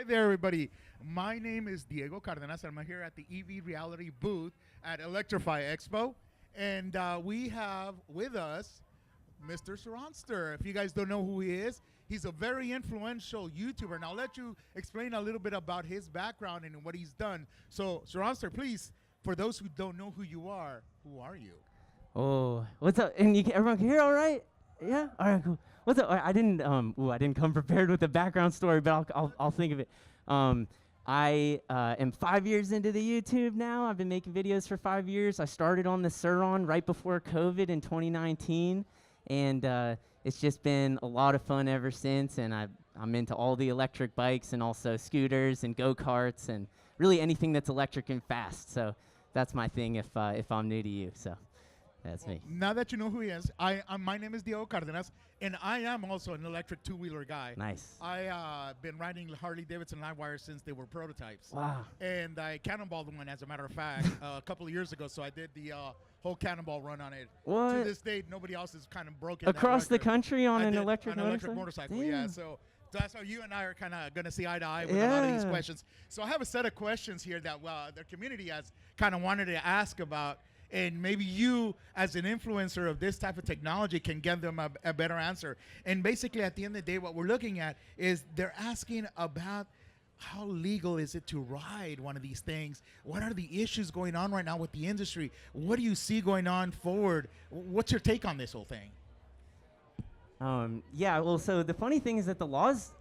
Hi there, everybody. My name is Diego Cardenas. I'm here at the EV Reality booth at Electrify Expo. And we have with us Mr. Ronster. If you guys don't know who he is, he's a very influential YouTuber. And I'll let you explain a little bit about his background and what he's done. So, Ronster, please, for those who don't know who you are you? Oh, what's up? And everyone can hear all right? Yeah? All right, cool. What's up? I didn't come prepared with a background story, but I'll think of it. I am 5 years into the YouTube now. I've been making videos for 5 years. I started on the Sur-Ron right before COVID in 2019, and it's just been a lot of fun ever since. And I'm into all the electric bikes and also scooters and go-karts and really anything that's electric and fast. So that's my thing if I'm new to you. So that's me. Now that you know who he is, my name is Diego Cardenas, and I am also an electric two-wheeler guy. Nice. I've been riding Harley-Davidson Livewire since they were prototypes. Wow. And I cannonballed one, as a matter of fact, a couple of years ago. So I did the whole cannonball run on it. What? To this day, nobody else has kind of broken Across that the country on an electric motorcycle. Damn. Yeah. So that's how you and I are kind of going to see eye to eye with a lot of these questions. So I have a set of questions here that the community has kind of wanted to ask about. And maybe you, as an influencer of this type of technology, can give them a better answer. And basically, at the end of the day, what we're looking at is they're asking about how legal is it to ride one of these things? What are the issues going on right now with the industry? What do you see going on forward? What's your take on this whole thing? Yeah, well, so the funny thing is that the laws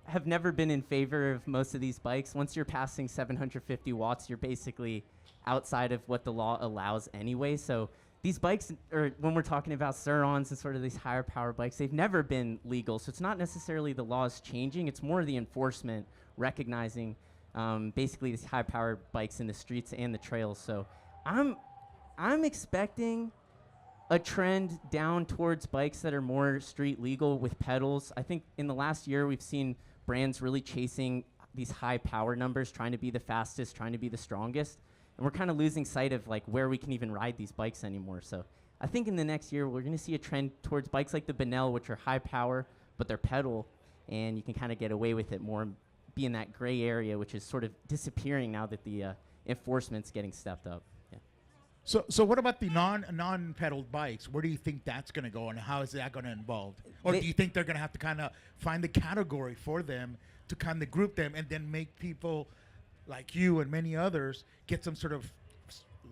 have never been in favor of most of these bikes. Once you're passing 750 watts, you're basically outside of what the law allows anyway. So these bikes, or when we're talking about Sur-Rons and sort of these higher power bikes, they've never been legal. So it's not necessarily the laws changing, it's more the enforcement recognizing basically these high power bikes in the streets and the trails. So I'm expecting a trend down towards bikes that are more street legal with pedals. I think in the last year we've seen brands really chasing these high power numbers, trying to be the fastest, trying to be the strongest. And we're kind of losing sight of like where we can even ride these bikes anymore. So I think in the next year we're going to see a trend towards bikes like the Benell, which are high power, but they're pedal, and you can kind of get away with it more, be in that gray area, which is sort of disappearing now that the enforcement's getting stepped up. Yeah. So what about the non-pedaled bikes? Where do you think that's going to go, and how is that going to evolve? Or do you think they're going to have to kind of find the category for them to kind of group them and then make people like you and many others get some sort of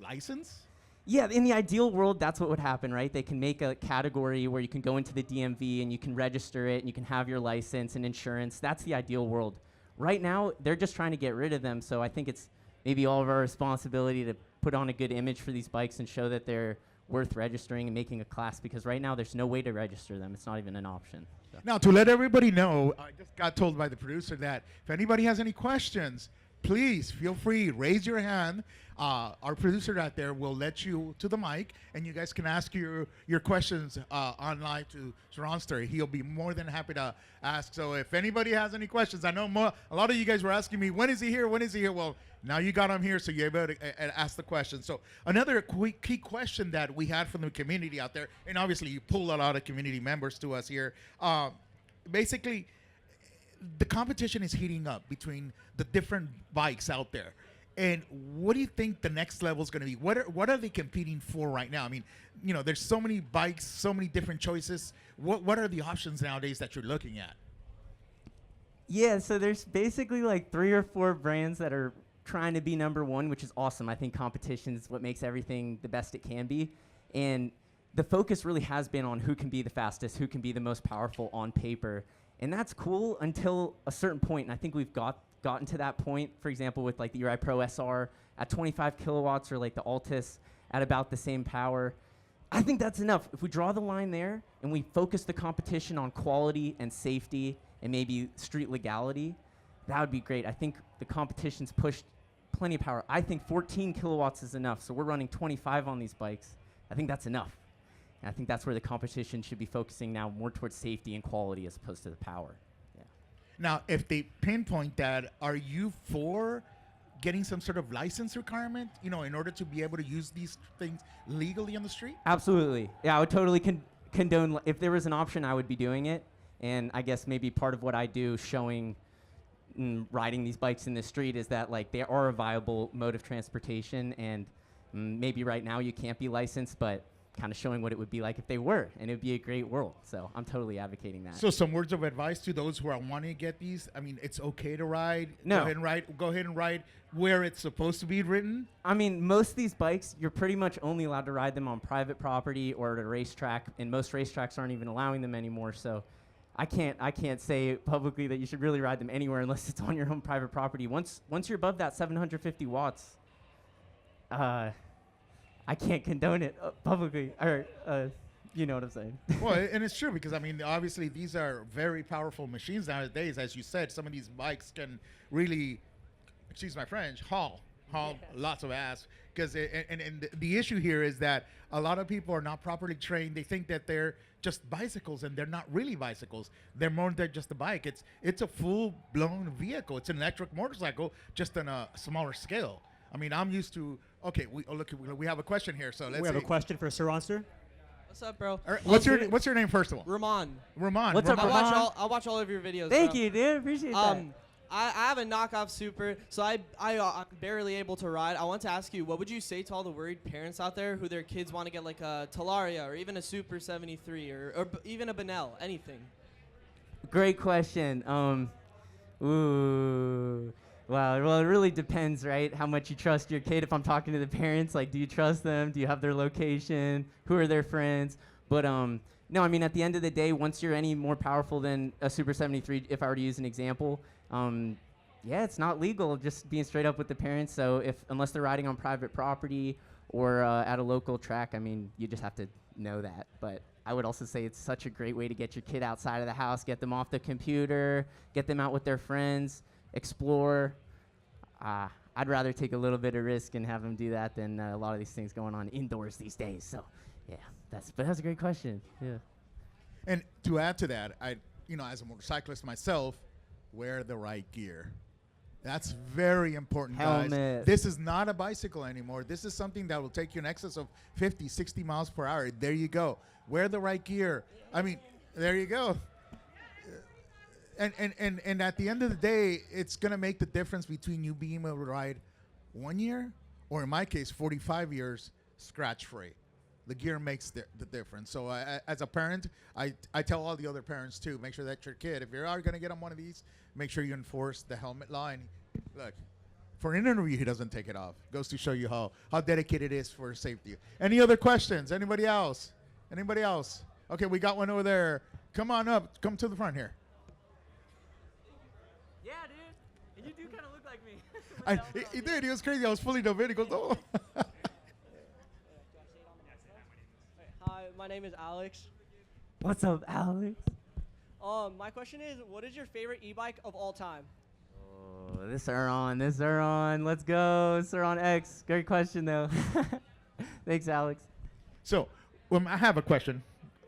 license? Yeah, in the ideal world, that's what would happen, right? They can make a category where you can go into the DMV and you can register it and you can have your license and insurance. That's the ideal world. Right now, they're just trying to get rid of them, so I think it's maybe all of our responsibility to put on a good image for these bikes and show that they're worth registering and making a class, because right now there's no way to register them. It's not even an option. So. Now, to let everybody know, I just got told by the producer that if anybody has any questions, please feel free, raise your hand. Our producer out there will let you to the mic, and you guys can ask your questions on live to Ronster. He'll be more than happy to ask. So if anybody has any questions, I know a lot of you guys were asking me, when is he here? When is he here? Well, now you got him here, so you're able to ask the question. So another key question that we had from the community out there, and obviously you pull a lot of community members to us here, basically, the competition is heating up between the different bikes out there. And what do you think the next level is going to be? What are they competing for right now? I mean, you know, there's so many bikes, so many different choices. What are the options nowadays that you're looking at? Yeah, so there's basically like 3 or 4 brands that are trying to be number one, which is awesome. I think competition is what makes everything the best it can be. And the focus really has been on who can be the fastest, who can be the most powerful on paper. And that's cool until a certain point, and I think we've gotten to that point, for example, with like the Uri Pro SR at 25 kilowatts or like the Altis at about the same power. I think that's enough. If we draw the line there and we focus the competition on quality and safety and maybe street legality, that would be great. I think the competition's pushed plenty of power. I think 14 kilowatts is enough, so we're running 25 on these bikes. I think that's enough. And I think that's where the competition should be focusing now, more towards safety and quality as opposed to the power. Yeah. Now, if they pinpoint that, are you for getting some sort of license requirement, you know, in order to be able to use these things legally on the street? Absolutely. Yeah, I would totally condone. If there was an option, I would be doing it. And I guess maybe part of what I do, showing riding these bikes in the street is that like they are a viable mode of transportation, and maybe right now you can't be licensed, but kind of showing what it would be like if they were, and it would be a great world. So I'm totally advocating that. So some words of advice to those who are wanting to get these. I mean, it's okay to ride. No. Go ahead and ride where it's supposed to be ridden. I mean, most of these bikes, you're pretty much only allowed to ride them on private property or at a racetrack, and most racetracks aren't even allowing them anymore. So I can't say publicly that you should really ride them anywhere unless it's on your own private property. Once you're above that 750 watts, I can't condone it publicly, or you know what I'm saying. Well, and it's true because, I mean, obviously these are very powerful machines nowadays. As you said, some of these bikes can really, excuse my French, haul lots of ass. Because and the issue here is that a lot of people are not properly trained. They think that they're just bicycles, and they're not really bicycles. They're more than just a bike. It's a full-blown vehicle. It's an electric motorcycle, just on a smaller scale. I mean, I'm used to. Okay, we have a question here. So let's. We have a question for Sir Ronster. What's up, bro? Right, what's your name first of all? Ramon. Ramon. What's up, Ramon. Ramon? I watch all of your videos. Thank bro. you, dude. Appreciate that. I have a knockoff Super, so I'm barely able to ride. I want to ask you, what would you say to all the worried parents out there who their kids want to get like a Talaria or even a Super 73 or even a Benell, anything? Great question. Ooh. Wow. Well, it really depends, right? How much you trust your kid. If I'm talking to the parents, like, do you trust them? Do you have their location? Who are their friends? But no, I mean, at the end of the day, once you're any more powerful than a Super 73, if I were to use an example, yeah, it's not legal. Just being straight up with the parents. So unless they're riding on private property or at a local track, I mean, you just have to know that. But I would also say it's such a great way to get your kid outside of the house, get them off the computer, get them out with their friends, explore. I'd rather take a little bit of risk and have them do that than a lot of these things going on indoors these days. So, yeah, that's a great question. Yeah. And to add to that, as a motorcyclist myself, wear the right gear. That's very important, guys. Helmet. This is not a bicycle anymore. This is something that will take you in excess of 50, 60 miles per hour. There you go. Wear the right gear. I mean, there you go. And at the end of the day, it's going to make the difference between you being able to ride 1 year or, in my case, 45 years scratch-free. The gear makes the difference. So as a parent, I tell all the other parents, too, make sure that your kid, if you're going to get on one of these, make sure you enforce the helmet line. Look, for an interview, he doesn't take it off. Goes to show you how dedicated it is for safety. Any other questions? Anybody else? Anybody else? Okay, we got one over there. Come on up. Come to the front here. Yeah, dude. And you do kind of look like me. He did. He was crazy. I was fully the video. He goes, oh. Hi, my name is Alex. What's up, Alex? My question is, what is your favorite e-bike of all time? Oh, this are on. Let's go. Suron X. Great question, though. Thanks, Alex. So, I have a question.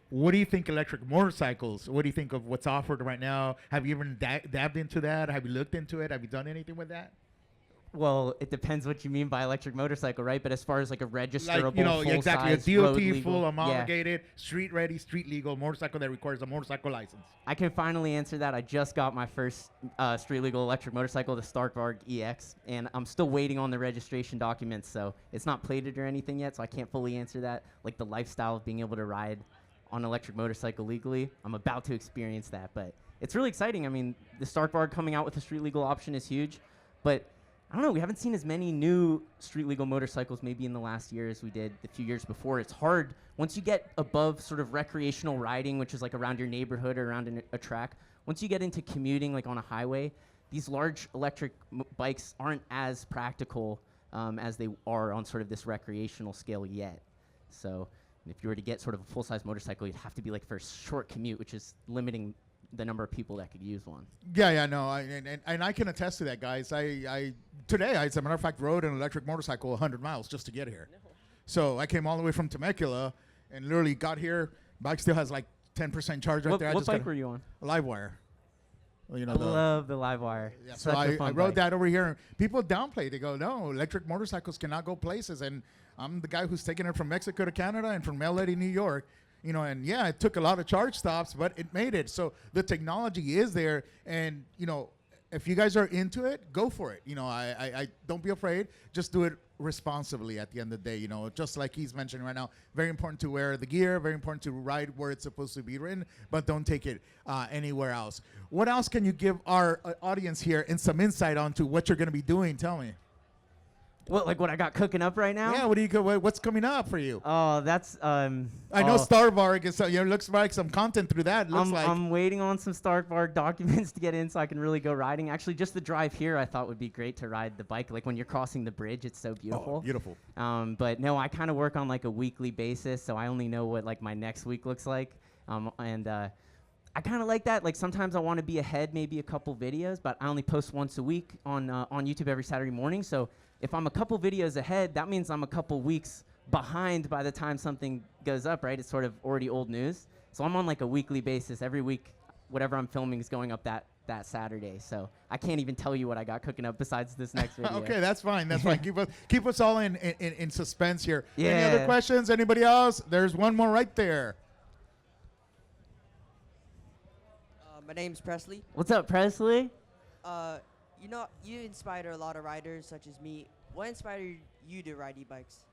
What do you think electric motorcycles? What do you think of what's offered right now? Have you even dabbed into that? Have you looked into it? Have you done anything with that? Well, it depends what you mean by electric motorcycle, right? But as far as like a registerable, exactly, a full-size, road DOT legal, full yeah. homologated, street ready, street legal motorcycle that requires a motorcycle license. I can finally answer that. I just got my first street legal electric motorcycle, the Starkvarg EX, and I'm still waiting on the registration documents. So it's not plated or anything yet, so I can't fully answer that. Like the lifestyle of being able to ride on an electric motorcycle legally, I'm about to experience that, but it's really exciting. I mean, the Starkvarg coming out with a street legal option is huge, but I don't know, we haven't seen as many new street legal motorcycles maybe in the last year as we did the few years before. It's hard, once you get above sort of recreational riding, which is like around your neighborhood or around a track, once you get into commuting like on a highway, these large electric bikes aren't as practical as they are on sort of this recreational scale yet. So if you were to get sort of a full-size motorcycle, you'd have to be like for a short commute, which is limiting the number of people that could use one. Yeah, no, and I can attest to that, guys. Today, as a matter of fact, rode an electric motorcycle 100 miles just to get here. No. So I came all the way from Temecula and literally got here. Bike still has like 10% charge right there. What bike were you on? A Livewire. Well, I love the Livewire. Yeah, so I rode that over here. And people downplay. They go, no, electric motorcycles cannot go places. And I'm the guy who's taking it from Mexico to Canada and from LA to New York. And yeah, it took a lot of charge stops, but it made it. So the technology is there. And, if you guys are into it, go for it. I don't be afraid. Just do it responsibly at the end of the day. Just like he's mentioning right now, very important to wear the gear, very important to ride where it's supposed to be ridden, but don't take it anywhere else. What else can you give our audience here and some insight onto what you're going to be doing? Tell me. What I got cooking up right now? Yeah, what's coming up for you? Oh, that's I know Starvark is looks like some content through that. I'm waiting on some Starvark documents to get in so I can really go riding. Actually, just the drive here I thought would be great to ride the bike. Like when you're crossing the bridge, it's so beautiful. Oh, beautiful. But no, I kind of work on like a weekly basis, so I only know what like my next week looks like. I kind of like that. Like sometimes I want to be ahead, maybe a couple videos, but I only post once a week on YouTube every Saturday morning. So if I'm a couple videos ahead, that means I'm a couple weeks behind by the time something goes up, right? It's sort of already old news. So I'm on like a weekly basis. Every week, whatever I'm filming is going up that Saturday. So I can't even tell you what I got cooking up besides this next video. Okay, that's fine. That's fine. Keep us all in suspense here. Yeah. Any other questions? Anybody else? There's one more right there. My name's Presley. What's up, Presley? You inspire a lot of riders such as me. What inspired you to ride e-bikes?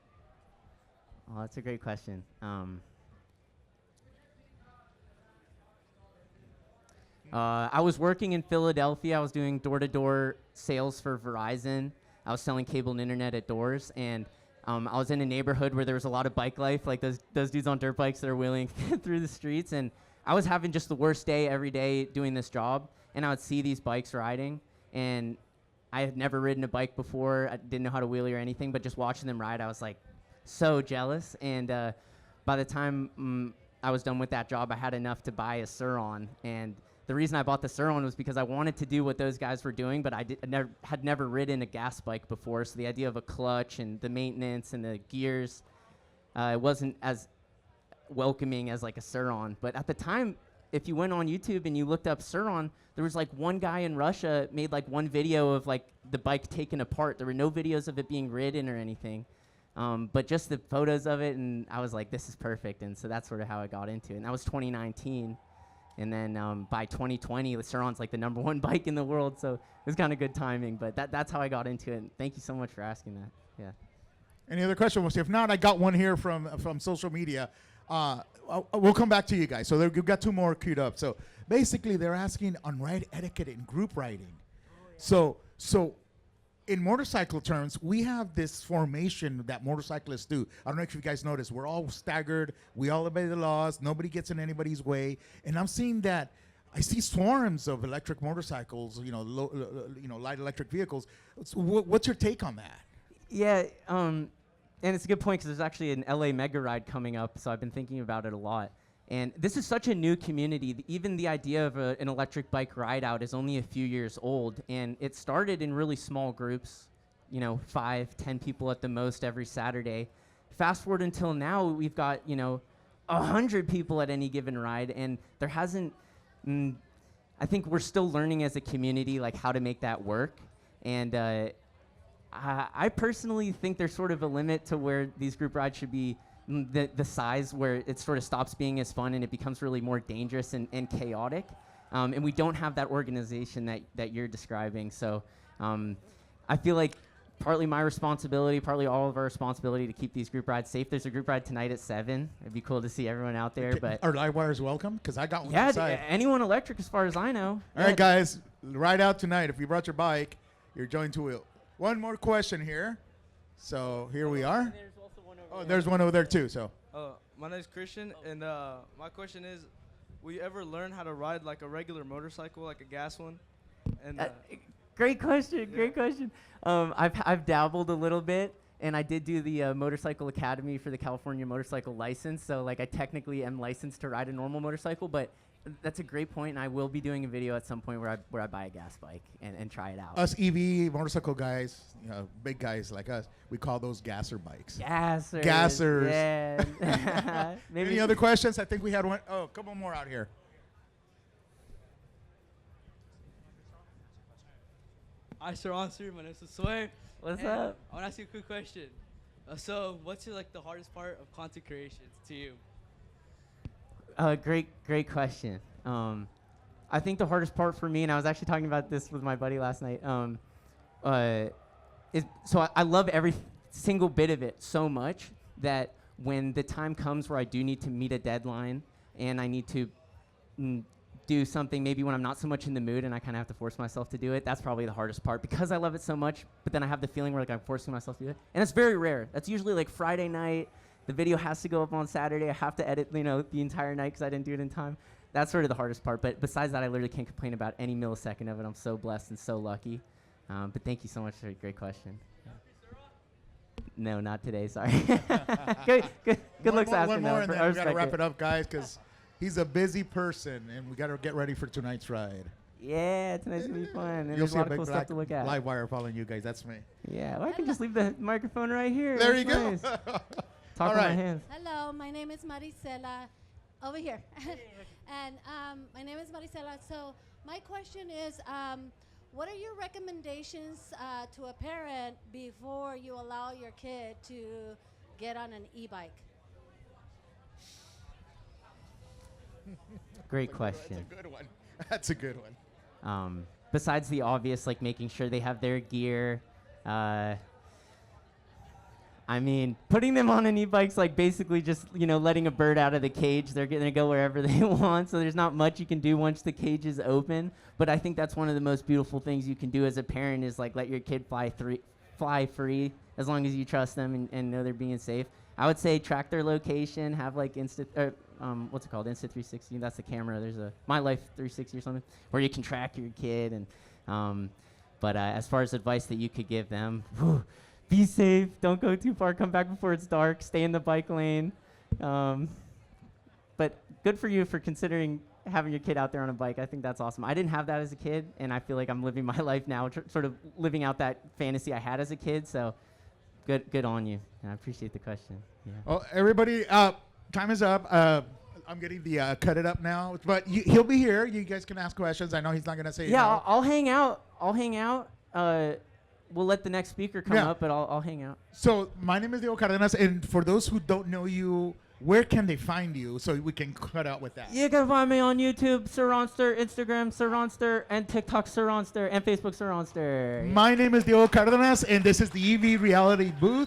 Oh, that's a great question. I was working in Philadelphia. I was doing door-to-door sales for Verizon. I was selling cable and internet at doors, and I was in a neighborhood where there was a lot of bike life, like those dudes on dirt bikes that are wheeling through the streets. And I was having just the worst day every day doing this job, and I would see these bikes riding, and I had never ridden a bike before. I didn't know how to wheelie or anything, but just watching them ride, I was like so jealous. And by the time I was done with that job, I had enough to buy a Sur-On. And the reason I bought the Sur-On was because I wanted to do what those guys were doing, but I had never ridden a gas bike before. So the idea of a clutch and the maintenance and the gears wasn't as welcoming as like a Sur-On. But at the time, if you went on YouTube and you looked up Sur-On, there was like one guy in Russia made like one video of like the bike taken apart. There were no videos of it being ridden or anything, but just the photos of it, and I was like, this is perfect. And so that's sort of how I got into it. And that was 2019. And then by 2020, the Sur-On's like the #1 bike in the world, so it was kind of good timing. But that's how I got into it. And thank you so much for asking that. Yeah. Any other questions? If not, I got one here from social media. We'll come back to you guys. So you've got two more queued up. So basically, they're asking on ride etiquette in group riding. So in motorcycle terms, we have this formation that motorcyclists do. I don't know if you guys noticed. We're all staggered. We all obey the laws. Nobody gets in anybody's way. And I'm seeing that. I see swarms of electric motorcycles. Light electric vehicles. So what's your take on that? Yeah. And it's a good point because there's actually an LA mega ride coming up, so I've been thinking about it a lot. And this is such a new community. Even the idea of an electric bike ride out is only a few years old, and it started in really small groups, 5, 10 people at the most every Saturday. Fast forward until now, we've got 100 people at any given ride, and there hasn't. I think we're still learning as a community like how to make that work, and. I personally think there's sort of a limit to where these group rides should be the size where it sort of stops being as fun and it becomes really more dangerous and chaotic. And we don't have that organization that you're describing. So I feel like partly my responsibility, partly all of our responsibility to keep these group rides safe. There's a group ride tonight at 7. It'd be cool to see everyone out there. Okay. But Are live wires welcome? Because I got one yeah, inside. anyone electric as far as I know. All right, guys, ride out tonight. If you brought your bike, you're joined to wheel. One more question here. So here we are. There's also one over Oh, there. there's one over there too. So My name is Christian, and my question is, will you ever learn how to ride like a regular motorcycle, like a gas one? And Great question. Great question. I've dabbled a little bit, and I did do the Motorcycle Academy for the California motorcycle license. So like I technically am licensed to ride a normal motorcycle, but that's a great point, and I will be doing a video at some point where I buy a gas bike and try it out. us EV motorcycle guys, big guys like us, we call those gasser bikes. Gassers. Gassers. Yeah. Maybe Any other questions? I think we had one. Oh, a couple more out here. Hi, Sir Ronster. My name is Sway. What's And up? I want to ask you a quick question. So, what's the hardest part of content creation to you? Great question. I think the hardest part for me, and I was actually talking about this with my buddy last night, is so I love every single bit of it so much that when the time comes where I do need to meet a deadline and I need to do something maybe when I'm not so much in the mood and I kind of have to force myself to do it, that's probably the hardest part because I love it so much, but then I have the feeling where like I'm forcing myself to do it. And it's very rare. That's usually like Friday night. The video has to go up on Saturday. I have to edit, the entire night because I didn't do it in time. That's sort of the hardest part. But besides that, I literally can't complain about any millisecond of it. I'm so blessed and so lucky. But thank you so much for a great question. No, not today. Sorry. good looks asking. One more, and then we got to wrap it it up, guys, because he's a busy person, and we got to get ready for tonight's ride. Yeah, tonight's gonna be fun. And You'll there's a see lot a of big cool stuff to look at. live wire following you guys. That's me. Yeah, well, I can just leave the microphone right here. There That's you go. nice. Talk All with my right. hands. Hello, my name is Maricela. Over here. And my name is Maricela. So my question is, what are your recommendations to a parent before you allow your kid to get on an e-bike? Great question. That's a good one. That's a good one. Besides the obvious, like making sure they have their gear, I mean, putting them on an e-bike's like basically just, letting a bird out of the cage. They're going to go wherever they want, so there's not much you can do once the cage is open. But I think that's one of the most beautiful things you can do as a parent is like let your kid fly free as long as you trust them and know they're being safe. I would say track their location, have like what's it called? Insta360. That's the camera. There's a My Life 360 or something where you can track your kid. And but as far as advice that you could give them, be safe. Don't go too far. Come back before it's dark. Stay in the bike lane. But good for you for considering having your kid out there on a bike. I think that's awesome. I didn't have that as a kid, and I feel like I'm living my life now, sort of living out that fantasy I had as a kid. So good on you. And I appreciate the question. Yeah. Oh, everybody, time is up. I'm getting the cut it up now, but he'll be here. You guys can ask questions. I know he's not gonna say. Yeah, no. I'll hang out. We'll let the next speaker come up, but I'll hang out. So my name is Diego Cardenas, and for those who don't know you, where can they find you so we can cut out with that? You can find me on YouTube, Sir Ronster, Instagram, Sir Ronster, and TikTok, Sir Ronster, and Facebook, Sir Ronster. My name is Diego Cardenas, and this is the EV Reality Booth.